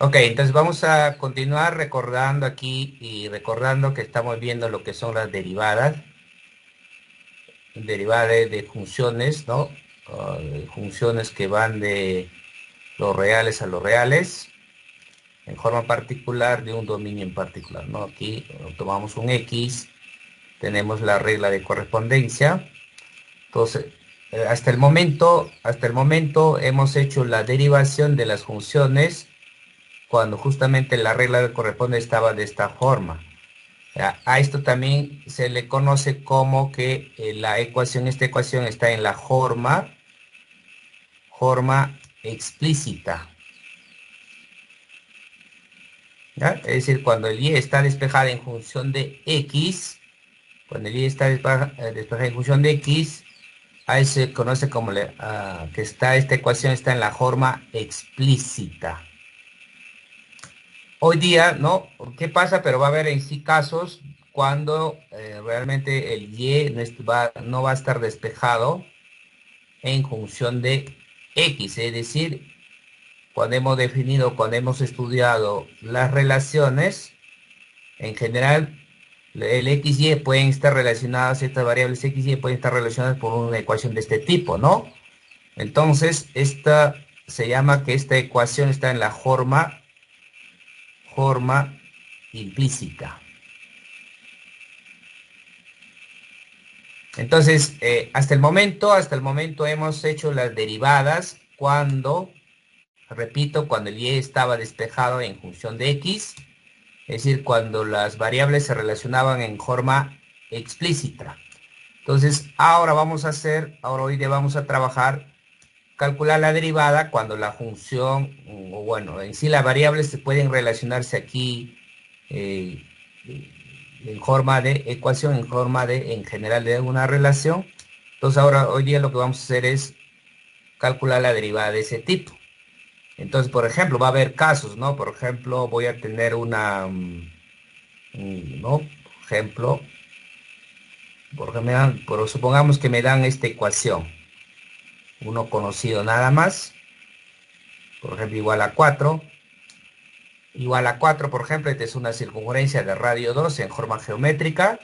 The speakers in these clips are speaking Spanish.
Ok, entonces vamos a continuar recordando aquí y recordando que estamos viendo lo que son las derivadas de funciones, ¿no? De funciones que van de los reales a los reales en forma particular de un dominio en particular, ¿no? Aquí tomamos un X, tenemos la regla de correspondencia. Entonces, hasta el momento hemos hecho la derivación de las funciones cuando justamente la regla de correspondencia estaba de esta forma. A esto también se le conoce como que esta ecuación está en la forma explícita. ¿Ya? Es decir, cuando el y está despejada en función de x, cuando el y está despejada en función de x, ahí se conoce como que esta ecuación está en la forma explícita. Hoy día, ¿no? ¿Qué pasa? Pero va a haber en sí casos cuando realmente el y no va a estar despejado en función de x, es decir, cuando hemos estudiado las relaciones, en general, el x y pueden estar relacionadas, estas variables x y pueden estar relacionadas por una ecuación de este tipo, ¿no? Entonces, esta se llama que esta ecuación está en la forma implícita. Entonces, hasta el momento hemos hecho las derivadas repito, cuando el y estaba despejado en función de x, es decir, cuando las variables se relacionaban en forma explícita. Entonces, ahora hoy día vamos a trabajar, calcular la derivada cuando la función, o bueno, en sí las variables se pueden relacionarse aquí eh, en forma de ecuación, en general de una relación. Entonces, hoy día lo que vamos a hacer es calcular la derivada de ese tipo. Entonces, por ejemplo, va a haber casos, ¿no? Por ejemplo, voy a tener ¿no? Ejemplo, supongamos que me dan esta ecuación, uno conocido nada más, por ejemplo, igual a 4, por ejemplo, esta es una circunferencia de radio 2 en forma geométrica.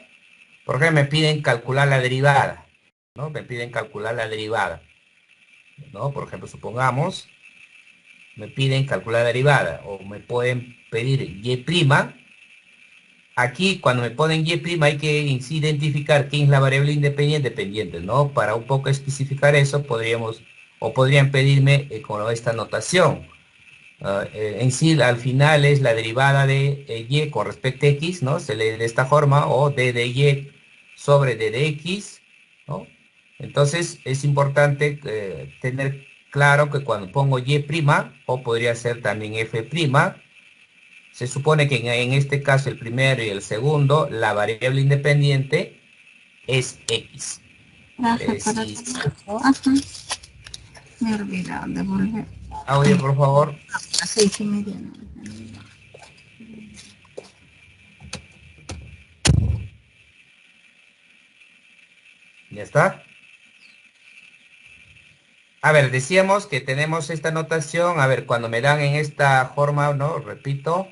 Por ejemplo, me piden calcular la derivada, ¿no? Me piden calcular la derivada, ¿no? Por ejemplo, supongamos, me piden calcular la derivada, o me pueden pedir y'. Aquí, cuando me ponen y' hay que identificar quién es la variable independiente dependiente, ¿no? Para un poco especificar eso, podrían pedirme con esta notación. En sí, al final es la derivada de y con respecto a x, ¿no? Se lee de esta forma, o d de y sobre d de x, ¿no? Entonces, es importante tener claro que cuando pongo y', o podría ser también f', se supone que en este caso, el primero y el segundo, la variable independiente es x. Gracias por Si el Ajá, me he olvidado de volver. audio, por favor, A las 6:30, no. ya está. A ver, decíamos que tenemos esta notación. A ver, cuando me dan en esta forma, ¿no? Repito,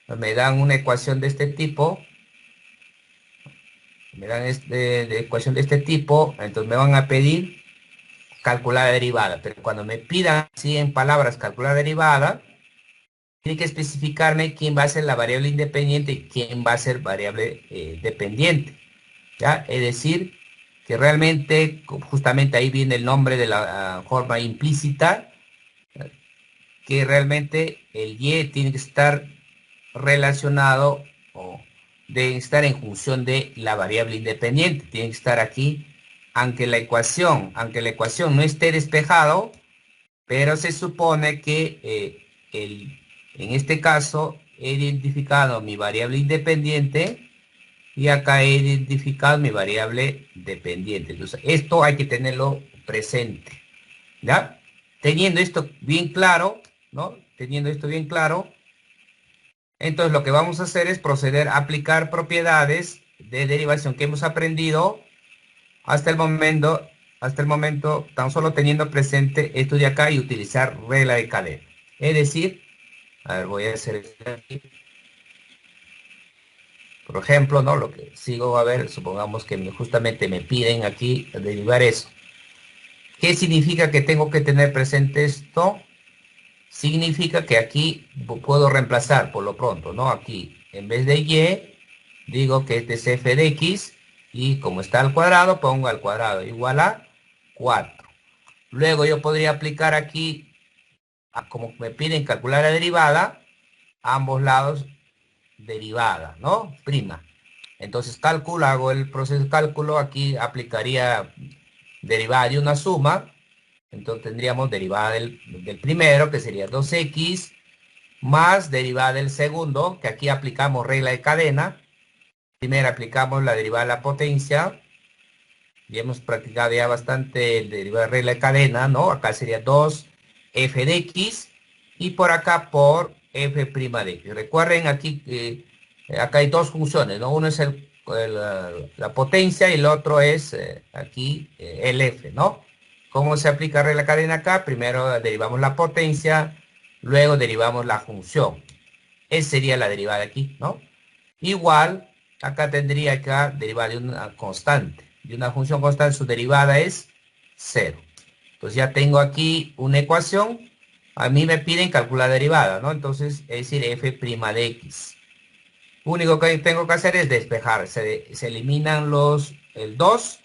me dan una ecuación de este tipo. Me dan de ecuación de este tipo. Entonces me van a pedir calcular la derivada. Pero cuando me pidan así en palabras calcular la derivada, tiene que especificarme quién va a ser la variable independiente y quién va a ser variable dependiente. ¿Ya? Es decir, que realmente, justamente ahí viene el nombre de la forma implícita, que realmente el y tiene que estar relacionado o debe estar en función de la variable independiente. Tiene que estar aquí, aunque la ecuación no esté despejado, pero se supone que en este caso he identificado mi variable independiente y acá he identificado mi variable dependiente. Entonces, esto hay que tenerlo presente, ¿ya? Teniendo esto bien claro, ¿no? Teniendo esto bien claro, entonces lo que vamos a hacer es proceder a aplicar propiedades de derivación que hemos aprendido hasta el momento, tan solo teniendo presente esto de acá y utilizar regla de cadena. Es decir, A ver, voy a hacer aquí. Por ejemplo, ¿no? Lo que sigo a ver, supongamos que justamente me piden aquí derivar eso. ¿Qué significa que tengo que tener presente esto? Significa que aquí puedo reemplazar por lo pronto, ¿no? Aquí, en vez de y, digo que este es f de x, y como está al cuadrado, pongo al cuadrado igual a 4. Luego yo podría aplicar aquí, como me piden calcular la derivada, a ambos lados derivada, ¿no? Prima. Entonces cálculo, hago el proceso de cálculo, aquí aplicaría derivada de una suma, entonces tendríamos derivada del primero, que sería 2x, más derivada del segundo, que aquí aplicamos regla de cadena. Primero aplicamos la derivada de la potencia, y hemos practicado ya bastante el derivada de regla de cadena, ¿no? Acá sería 2f de x, y por acá por f' de x. Recuerden aquí que acá hay dos funciones, ¿no? Uno es la potencia y el otro es aquí el f, ¿no? ¿Cómo se aplica regla de cadena acá? Primero derivamos la potencia, luego derivamos la función. Esa sería la derivada aquí, ¿no? Igual, acá tendría que derivar de una constante. De una función constante, su derivada es 0. Entonces ya tengo aquí una ecuación. A mí me piden calcular derivada, ¿no? Entonces, es decir, f' de x. Único que tengo que hacer es despejar. Se eliminan el 2.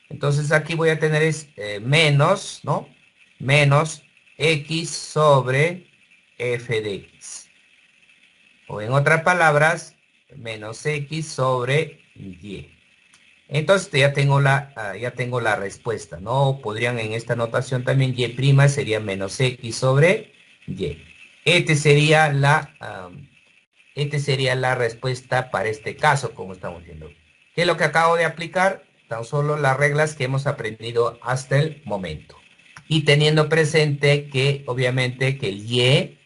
Entonces aquí voy a tener es menos, ¿no? Menos x sobre f de x. O en otras palabras, menos x sobre y. Entonces ya tengo la respuesta, ¿no? Podrían en esta notación también y' sería menos x sobre y. Este sería este sería la respuesta para este caso, como estamos viendo. ¿Qué es lo que acabo de aplicar? Tan solo las reglas que hemos aprendido hasta el momento. Y teniendo presente que, obviamente, que el y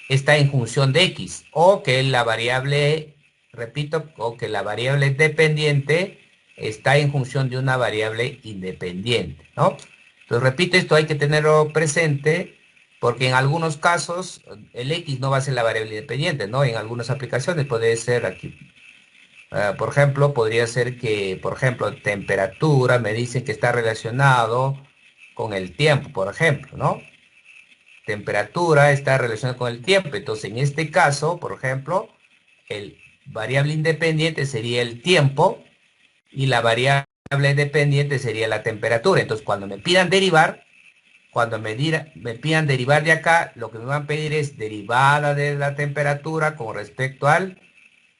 está en función de x, o que la variable, repito, o que la variable dependiente está en función de una variable independiente, ¿no? Entonces, repito, esto hay que tenerlo presente porque en algunos casos el x no va a ser la variable independiente, ¿no? En algunas aplicaciones puede ser aquí. Por ejemplo, podría ser que, por ejemplo, temperatura me dicen que está relacionado con el tiempo, por ejemplo, ¿no? Temperatura está relacionada con el tiempo. Entonces, en este caso, por ejemplo, el variable independiente sería el tiempo y la variable dependiente sería la temperatura. Entonces, cuando me pidan derivar, cuando me pidan derivar de acá, lo que me van a pedir es derivada de la temperatura con respecto al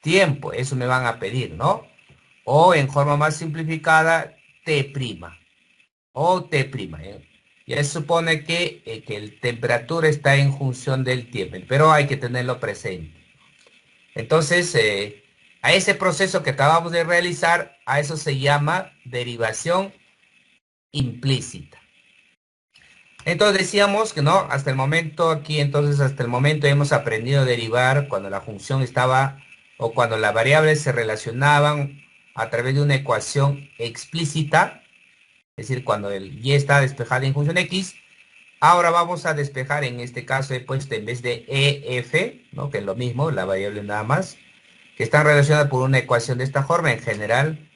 tiempo. Eso me van a pedir, ¿no? O en forma más simplificada, T' o T'. Ya se supone que el temperatura está en función del tiempo, pero hay que tenerlo presente. Entonces, a ese proceso que acabamos de realizar, a eso se llama derivación implícita. Entonces decíamos que no, hasta el momento aquí, entonces hasta el momento hemos aprendido a derivar cuando la función estaba o cuando las variables se relacionaban a través de una ecuación explícita, es decir, cuando el y está despejado en función x. Ahora vamos a despejar, en este caso he puesto en vez de EF, ¿no? Que es lo mismo, la variable nada más, que están relacionadas por una ecuación de esta forma, en general,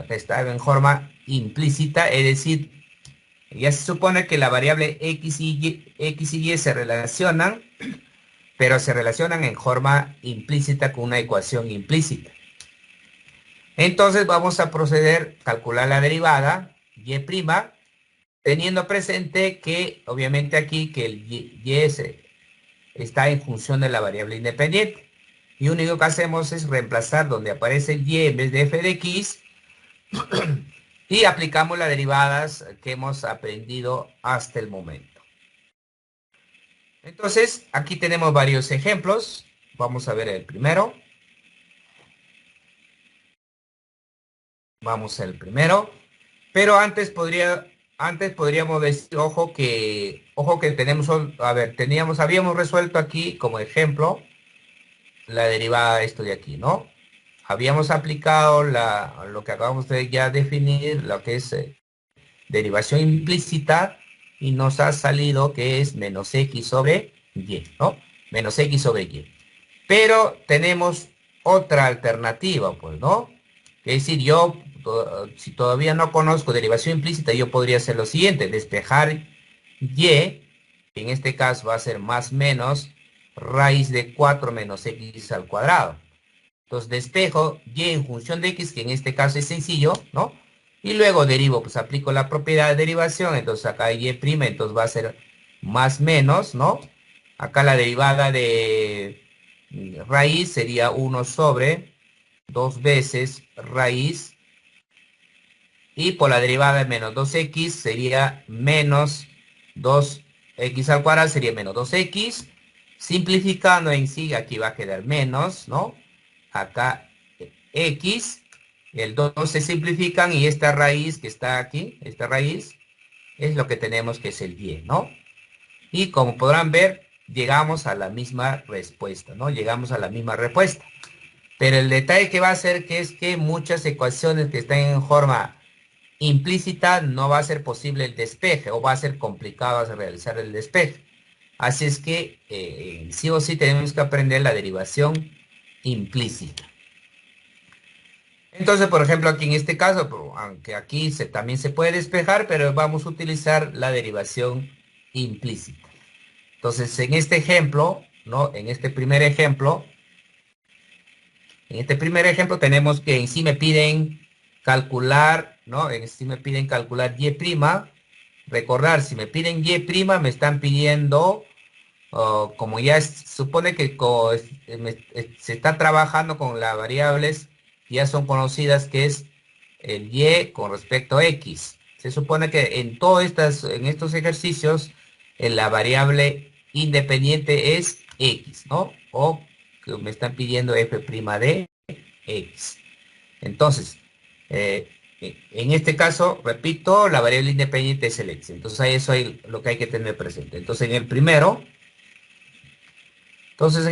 está en forma implícita, es decir, ya se supone que la variable x y y se relacionan, pero se relacionan en forma implícita con una ecuación implícita. Entonces vamos a proceder a calcular la derivada, y', teniendo presente que, obviamente aquí, que el y está en función de la variable independiente. Y lo único que hacemos es reemplazar donde aparece el y en vez de f de x y aplicamos las derivadas que hemos aprendido hasta el momento. Entonces, aquí tenemos varios ejemplos. Vamos a ver el primero. Vamos al primero. Pero antes podríamos decir, ojo que tenemos, a ver, habíamos resuelto aquí como ejemplo la derivada de esto de aquí, ¿no? Habíamos aplicado lo que acabamos de ya definir, lo que es derivación implícita, y nos ha salido que es menos x sobre y, ¿no? Menos x sobre y. Pero tenemos otra alternativa, pues, ¿no? Es decir, yo, si todavía no conozco derivación implícita, yo podría hacer lo siguiente, despejar y, que en este caso va a ser más menos raíz de 4 menos x al cuadrado. Entonces despejo y en función de x, que en este caso es sencillo, ¿no? Y luego derivo, pues aplico la propiedad de derivación, entonces acá y', entonces va a ser más menos, ¿no? Acá la derivada de raíz sería 1 sobre 2 veces raíz, y por la derivada de menos 2x sería menos 2x al cuadrado, sería menos 2x. Simplificando en sí, aquí va a quedar menos, ¿no? Acá x, el 2 se simplifican y esta raíz que está aquí, esta raíz, es lo que tenemos que es el y, ¿no? Y como podrán ver, llegamos a la misma respuesta, ¿no? Llegamos a la misma respuesta. Pero el detalle que va a ser que es que muchas ecuaciones que están en forma implícita no va a ser posible el despeje o va a ser complicado realizar el despeje. Así es que sí o sí tenemos que aprender la derivación implícita. Entonces, por ejemplo, aquí en este caso, aunque aquí también se puede despejar, pero vamos a utilizar la derivación implícita. Entonces, en este ejemplo, ¿no? En este primer ejemplo tenemos que en sí me piden calcular, ¿no? En sí me piden calcular y'. Recordar, si me piden y', me están pidiendo, como ya supone que se está trabajando con las variables ya son conocidas, que es el y con respecto a x. Se supone que en estos ejercicios la variable independiente es x, ¿no? O que me están pidiendo f' de x. Entonces, en este caso, repito, la variable independiente es el x. Entonces, eso es lo que hay que tener presente. Entonces, en el primero, entonces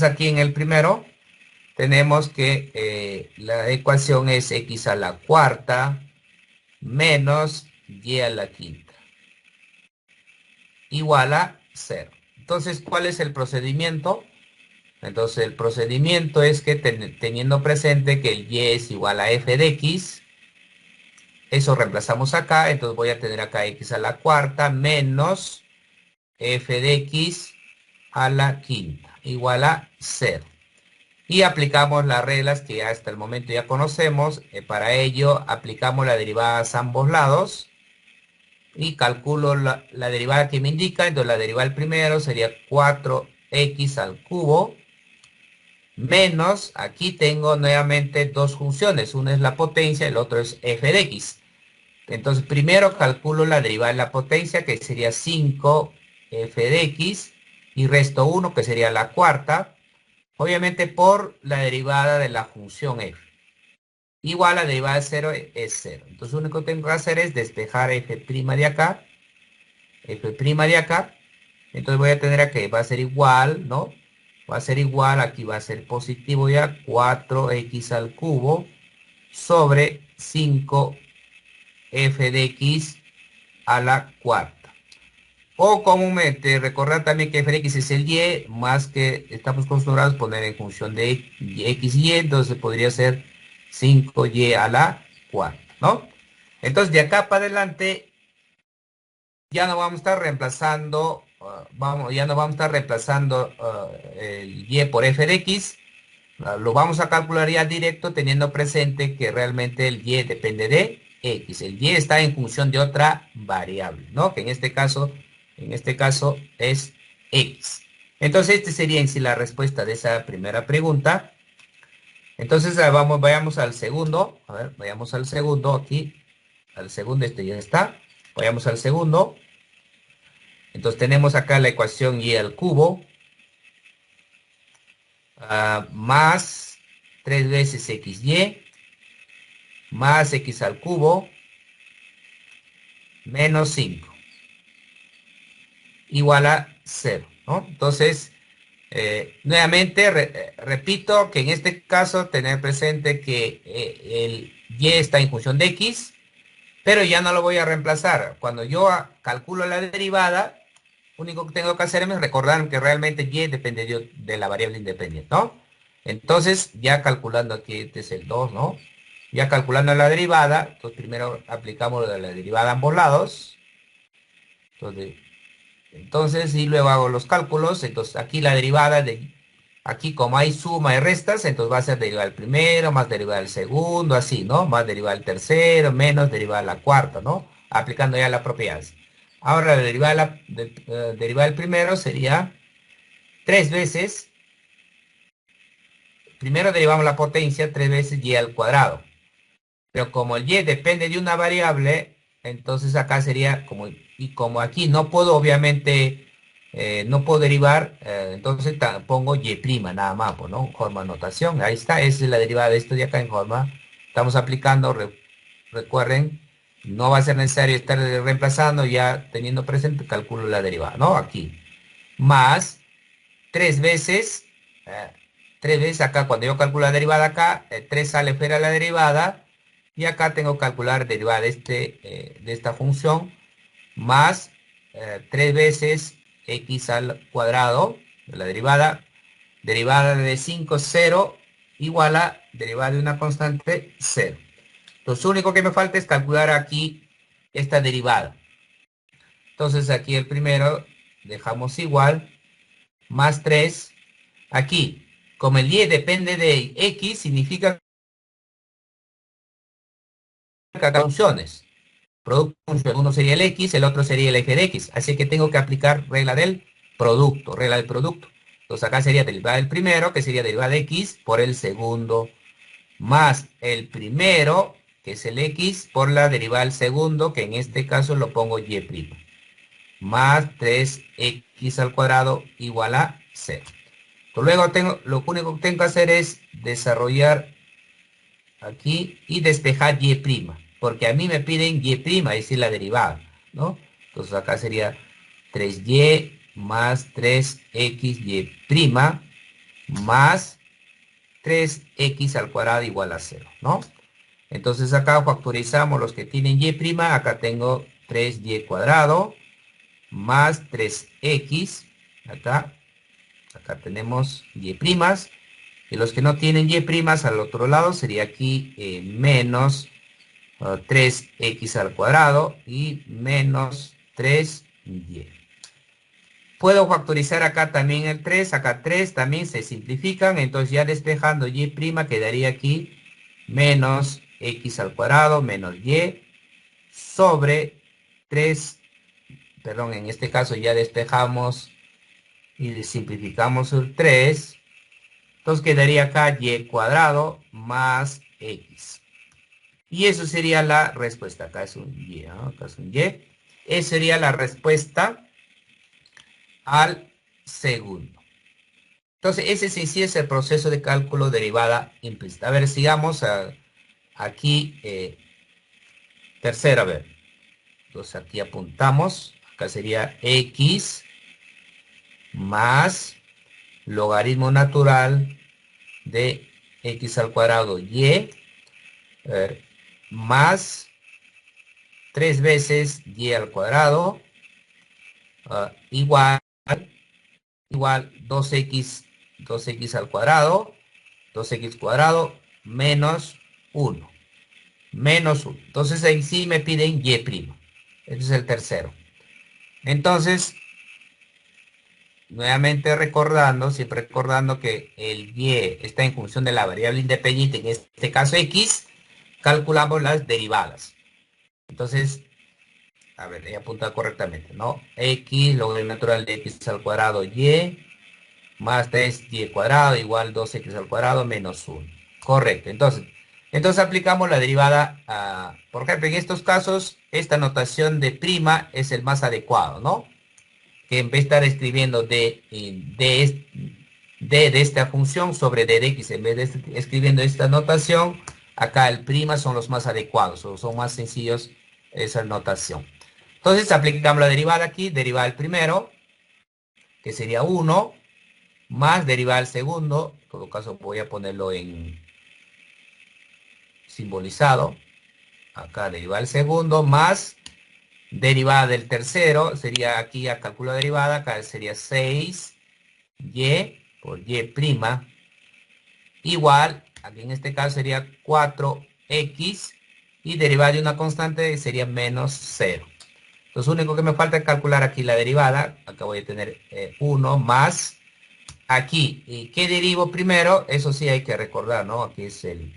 aquí en el primero, tenemos que la ecuación es x a la cuarta menos y a la quinta igual a 0. Entonces, ¿cuál es el procedimiento? Entonces, el procedimiento es que teniendo presente que el y es igual a f de x, eso reemplazamos acá, entonces voy a tener acá x a la cuarta menos f de x a la quinta igual a 0. Y aplicamos las reglas que hasta el momento ya conocemos. Para ello aplicamos la derivada a ambos lados y calculo la derivada que me indica. Entonces la derivada del primero sería 4x al cubo menos, aquí tengo nuevamente dos funciones, una es la potencia, el otro es f de x. Entonces primero calculo la derivada de la potencia, que sería 5f de x, y resto 1, que sería la cuarta, obviamente por la derivada de la función f. Igual la derivada de 0 es 0. Entonces lo único que tengo que hacer es despejar f' de acá, entonces voy a tener aquí, va a ser igual, ¿no? Va a ser igual, aquí va a ser positivo ya, 4x al cubo sobre 5f de x a la cuarta. O comúnmente, recordar también que f de x es el y, más que estamos acostumbrados a poner en función de x y y, entonces podría ser 5y a la cuarta, ¿no? Entonces de acá para adelante ya no vamos a estar reemplazando, ya no vamos a estar reemplazando el y por f de x. Lo vamos a calcular ya directo teniendo presente que realmente el y depende de x. El y está en función de otra variable, ¿no? Que en este caso es x. Entonces, este sería en sí la respuesta de esa primera pregunta. Entonces, vayamos al segundo. A ver, vayamos al segundo aquí. Al segundo, este ya está. Vayamos al segundo. Entonces, tenemos acá la ecuación y al cubo. Más 3 veces xy más x al cubo menos 5 igual a 0, ¿no? Entonces, Nuevamente, repito que en este caso tener presente que el y está en función de x, pero ya no lo voy a reemplazar. Cuando yo calculo la derivada, único que tengo que hacer es recordar que realmente y depende de la variable independiente, ¿no? Entonces, ya calculando aquí, este es el 2, ¿no? Ya calculando la derivada, entonces primero aplicamos la derivada a ambos lados. Entonces, y luego hago los cálculos. Entonces, aquí la derivada aquí como hay suma y restas, entonces va a ser derivada del primero, más derivada del segundo, así, ¿no? Más derivada del tercero, menos derivada de la cuarta, ¿no? Aplicando ya las propiedades. Ahora la derivada del primero sería 3 veces, primero derivamos la potencia 3 veces y al cuadrado. Pero como el y depende de una variable, entonces acá sería como, y como aquí no puedo obviamente, no puedo derivar, entonces pongo y' nada más, pues, ¿no? Forma notación, ahí está, esa es la derivada de esto de acá en forma. Estamos aplicando, recuerden, no va a ser necesario estar reemplazando, ya teniendo presente, calculo la derivada, ¿no? Aquí. Más 3 veces, eh, 3 veces acá, cuando yo calculo la derivada acá, 3 sale fuera la derivada, y acá tengo que calcular derivada de esta función, más 3 veces x al cuadrado, de la derivada de 5, 0, igual a derivada de una constante, 0. Entonces, lo único que me falta es calcular aquí esta derivada. Entonces, aquí el primero dejamos igual, más 3. Aquí, como el y depende de x, significa que acá funciones. Producto de función, uno sería el x, el otro sería el eje de x. Así que tengo que aplicar regla del producto, regla del producto. Entonces acá sería derivada del primero, que sería derivada de x por el segundo, más el primero, que es el x, por la derivada del segundo, que en este caso lo pongo y', más 3x al cuadrado igual a 0. Luego lo único que tengo que hacer es desarrollar aquí y despejar y', porque a mí me piden y', es decir, la derivada, ¿no? Entonces acá sería 3y más 3xy' más 3x al cuadrado igual a 0, ¿no? Entonces acá factorizamos los que tienen y', acá tengo 3y cuadrado más 3x, acá tenemos y', y los que no tienen y' al otro lado sería aquí menos 3x al cuadrado y menos 3y. Puedo factorizar acá también el 3, acá 3 también se simplifican, entonces ya despejando y' quedaría aquí menos x al cuadrado menos y sobre 3, perdón, en este caso ya despejamos y simplificamos el 3, entonces quedaría acá y cuadrado más x. Y eso sería la respuesta. Acá es un y, ¿no? Acá es un y. Esa sería la respuesta al segundo. Entonces, ese sí es el proceso de cálculo derivada implícita. A ver, sigamos aquí. Tercero, a ver. Entonces, aquí apuntamos. Acá sería x más logaritmo natural de x al cuadrado y. A ver, más 3 veces y al cuadrado igual 2x al cuadrado, 2x cuadrado menos 1. Menos 1. Entonces ahí sí me piden y'. Este es el tercero. Entonces, nuevamente recordando, siempre recordando que el y está en función de la variable independiente, en este caso x, calculamos las derivadas. Entonces, a ver, he apuntado correctamente, ¿no? X, logaritmo natural de x al cuadrado y, más 3y cuadrado igual 2x al cuadrado menos 1. Correcto, entonces aplicamos la derivada, por ejemplo, en estos casos, esta notación de prima es el más adecuado, ¿no? Que en vez de estar escribiendo de esta función sobre d de x, en vez de escribiendo esta notación, acá el prima son los más adecuados, o son más sencillos esa notación. Entonces aplicamos la derivada aquí, derivada del primero, que sería 1, más derivada del segundo, en todo caso voy a ponerlo en simbolizado, acá derivada del segundo, más derivada del tercero, sería aquí a cálculo de derivada, acá sería 6y por y prima, igual, aquí en este caso sería 4x, y derivada de una constante sería menos 0. Entonces, lo único que me falta es calcular aquí la derivada. Acá voy a tener 1 más. Aquí, ¿qué derivo primero? Eso sí hay que recordar, ¿no? Aquí es el...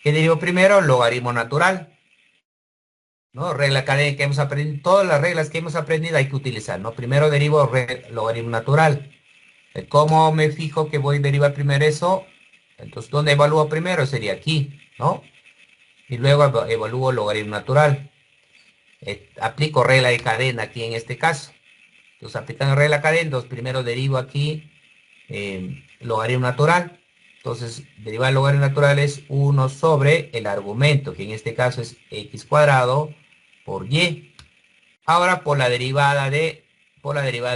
¿Qué derivo primero? Logaritmo natural, ¿no? Regla académica que hemos aprendido. Todas las reglas que hemos aprendido hay que utilizar, ¿no? Primero derivo logaritmo natural. ¿Cómo me fijo que voy a derivar primero eso? Entonces, ¿dónde evalúo primero? Sería aquí, ¿no? Y luego evalúo logaritmo natural. Aplico regla de cadena aquí en este caso. Entonces, aplicando regla de cadena, entonces primero derivo aquí logaritmo natural. Entonces, derivar el logaritmo natural es 1 sobre el argumento, que en este caso es x cuadrado por y. Ahora por la derivada de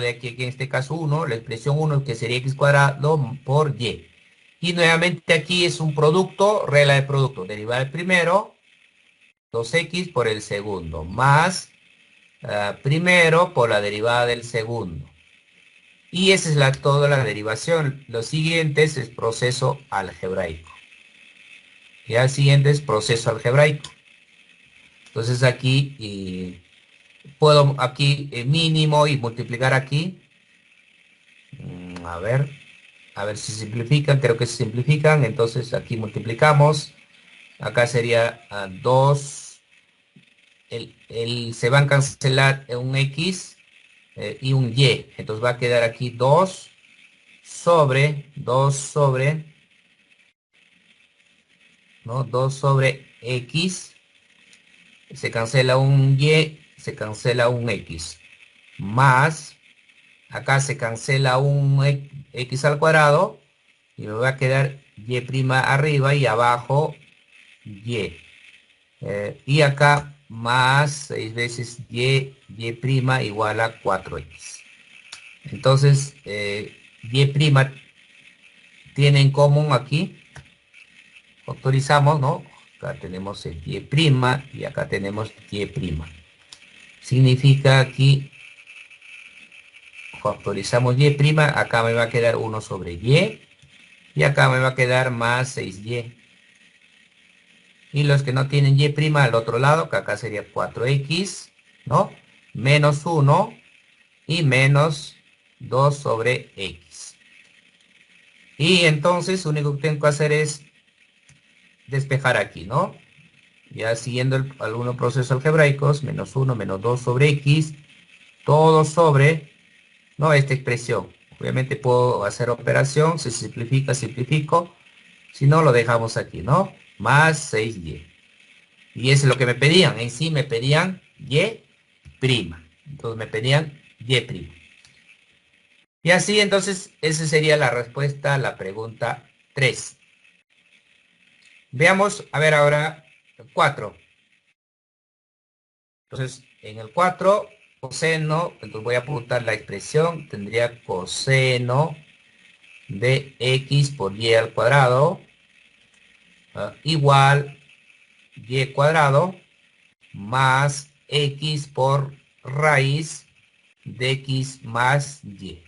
aquí, que en este caso 1, la expresión 1, que sería x cuadrado por y. Y nuevamente aquí es un producto, regla de producto. Derivar el primero, 2x por el segundo, más primero por la derivada del segundo. Y esa es toda la derivación. Lo siguiente es proceso algebraico. Y el siguiente es proceso algebraico. Entonces aquí puedo aquí mínimo y multiplicar aquí. A ver si simplifican. Creo que se simplifican. Entonces aquí multiplicamos. Acá sería 2. Se van a cancelar un X y un Y. Entonces va a quedar aquí 2 sobre, ¿no? 2 sobre X. Se cancela un Y, se cancela un X. Más, acá se cancela un X al cuadrado. Y me va a quedar Y prima arriba y abajo Y. Y acá más 6 veces Y prima igual a 4X. Entonces, Y prima tiene en común aquí, factorizamos, ¿no? Acá tenemos el Y prima y acá tenemos Y prima. Significa aquí, factorizamos Y prima, acá me va a quedar 1 sobre y acá me va a quedar más 6Y. Y los que no tienen Y prima al otro lado, que acá sería 4X, ¿no? Menos 1 y menos 2 sobre X. Y entonces, lo único que tengo que hacer es despejar aquí, ¿no? Ya siguiendo algunos procesos algebraicos, menos 1, menos 2 sobre X, todo sobre, ¿no? Esta expresión. Obviamente puedo hacer operación, se simplifica, simplifico. Si no, lo dejamos aquí, ¿no? Más 6Y. Y eso es lo que me pedían. En sí me pedían Y prima. Entonces me pedían Y prima. Y así entonces, esa sería la respuesta a la pregunta 3. Veamos, a ver ahora, el 4. Entonces, en el 4, coseno, entonces voy a apuntar la expresión, tendría coseno de x por y al cuadrado igual y cuadrado más x por raíz de x más y.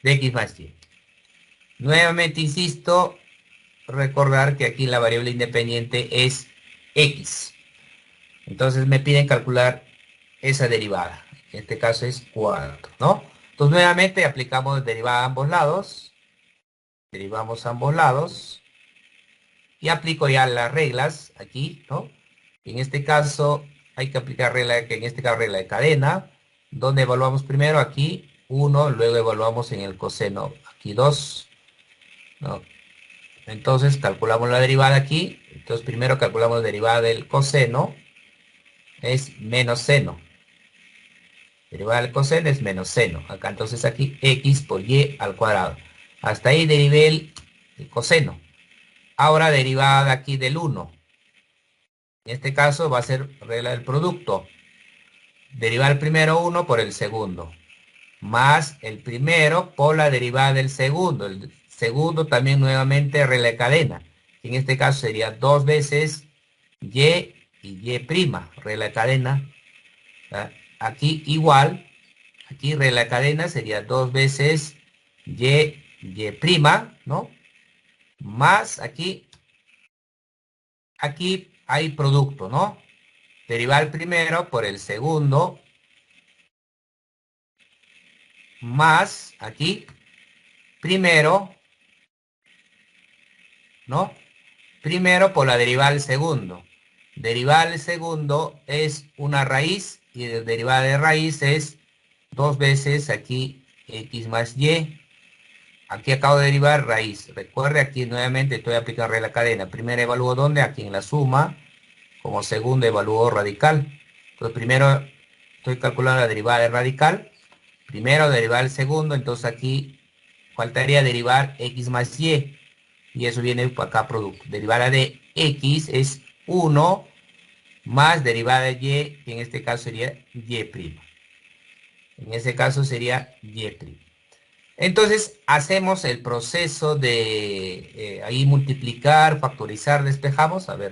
De x más y. Nuevamente insisto, recordar que aquí la variable independiente es x. Entonces me piden calcular esa derivada. En este caso es 4, ¿no? Entonces nuevamente aplicamos derivada a ambos lados. Derivamos a ambos lados. Y aplico ya las reglas aquí, ¿no? En este caso hay que aplicar regla, que en este caso regla de cadena, donde evaluamos primero aquí 1, luego evaluamos en el coseno aquí 2, ¿no? Entonces calculamos la derivada aquí. Entonces primero calculamos la derivada del coseno, es menos seno. Derivada del coseno es menos seno. Acá entonces aquí x por y al cuadrado. Hasta ahí derivé el coseno. Ahora derivada aquí del 1. En este caso va a ser regla del producto. Derivar el primero 1 por el segundo. más el primero por la derivada del segundo. El segundo también nuevamente regla de cadena. En este caso sería 2 veces y y prima, regla de cadena. ¿Ya? Aquí igual, aquí regla de cadena sería 2 veces y prima, ¿no? Más aquí hay producto, ¿no? Derivar el primero por el segundo, más aquí, primero, ¿no? Primero por la derivada del segundo. Derivada del segundo es una raíz y la derivada de raíz es 2 veces aquí x más y. Aquí acabo de derivar raíz. Recuerde, aquí nuevamente estoy aplicando regla cadena. Primero evalúo dónde, aquí en la suma. Como segundo evalúo radical. Entonces primero estoy calculando la derivada de radical. Primero derivar el segundo. Entonces aquí faltaría derivar x más y. Y eso viene para acá producto. Derivada de x es 1 más derivada de y, que en este caso sería y'. En ese caso sería y'. Entonces hacemos el proceso de ahí multiplicar, factorizar, despejamos. A ver,